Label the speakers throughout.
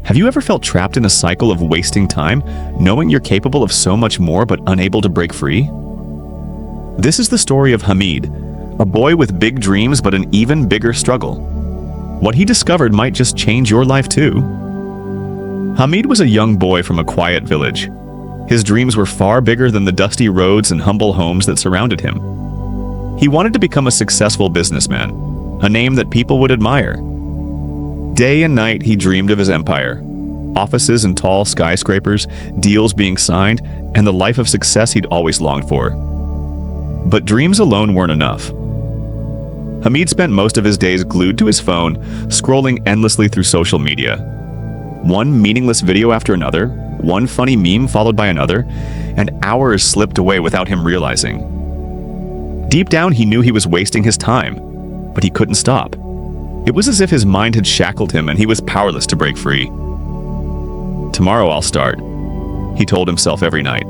Speaker 1: Have you ever felt trapped in a cycle of wasting time, knowing you're capable of so much more but unable to break free? This is the story of Hamid, a boy with big dreams but an even bigger struggle. What he discovered might just change your life too. Hamid was a young boy from a quiet village. His dreams were far bigger than the dusty roads and humble homes that surrounded him. He wanted to become a successful businessman, a name that people would admire. Day and night he dreamed of his empire, offices and tall skyscrapers, deals being signed, and the life of success he'd always longed for. But dreams alone weren't enough. Hamid spent most of his days glued to his phone, scrolling endlessly through social media. One meaningless video after another, one funny meme followed by another, and hours slipped away without him realizing. Deep down, he knew he was wasting his time, but he couldn't stop. It was as if his mind had shackled him and he was powerless to break free. Tomorrow I'll start, he told himself every night.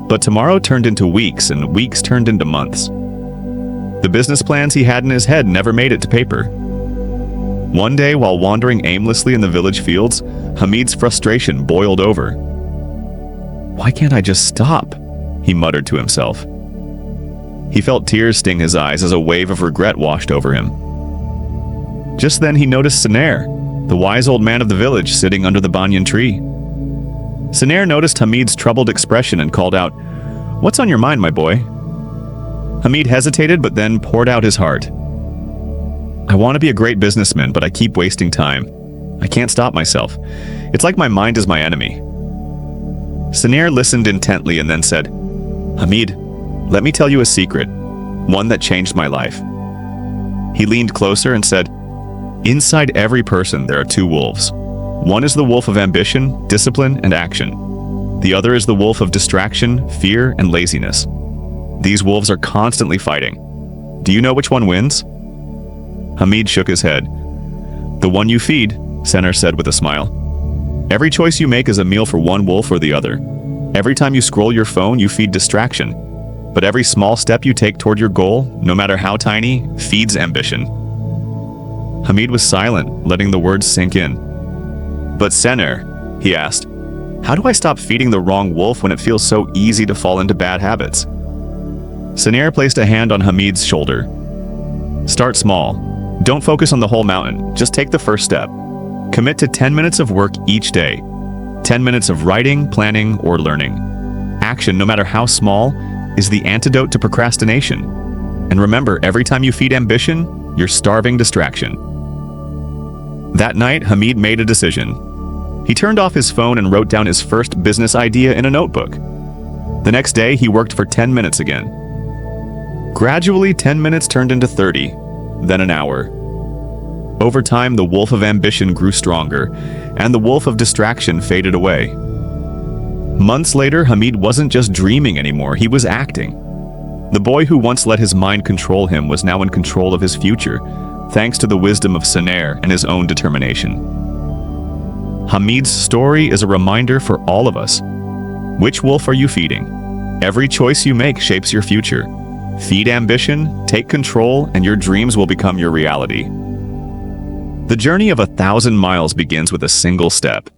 Speaker 1: But tomorrow turned into weeks, and weeks turned into months. The business plans he had in his head never made it to paper. One day, while wandering aimlessly in the village fields, Hamid's frustration boiled over. "Why can't I just stop?" he muttered to himself. He felt tears sting his eyes as a wave of regret washed over him. Just then he noticed Saner, the wise old man of the village, sitting under the banyan tree. Saner noticed Hamid's troubled expression and called out, "What's on your mind, my boy?" Hamid hesitated but then poured out his heart. "I want to be a great businessman, but I keep wasting time. I can't stop myself. It's like my mind is my enemy." Saner listened intently and then said, "Hamid, let me tell you a secret, one that changed my life." He leaned closer and said, "Inside every person there are two wolves. One is the wolf of ambition, discipline, and action. The other is the wolf of distraction, fear, and laziness. These wolves are constantly fighting. Do you know which one wins?" Hamid shook his head. "The one you feed," Saner said with a smile. "Every choice you make is a meal for one wolf or the other. Every time you scroll your phone, you feed distraction. But every small step you take toward your goal, no matter how tiny, feeds ambition." Hamid was silent, letting the words sink in. "But Saner," he asked, "how do I stop feeding the wrong wolf when it feels so easy to fall into bad habits?" Saner placed a hand on Hamid's shoulder. "Start small. Don't focus on the whole mountain. Just take the first step. Commit to 10 minutes of work each day. 10 minutes of writing, planning, or learning. Action, no matter how small, is the antidote to procrastination. And remember, every time you feed ambition, you're starving distraction." That night, Hamid made a decision. He turned off his phone and wrote down his first business idea in a notebook. The next day, he worked for 10 minutes again. Gradually, 10 minutes turned into 30, then an hour. Over time, the wolf of ambition grew stronger, and the wolf of distraction faded away. Months later, Hamid wasn't just dreaming anymore, he was acting. The boy who once let his mind control him was now in control of his future, thanks to the wisdom of Saner and his own determination. Hamid's story is a reminder for all of us. Which wolf are you feeding? Every choice you make shapes your future. Feed ambition, take control, and your dreams will become your reality. The journey of 1,000 miles begins with a single step.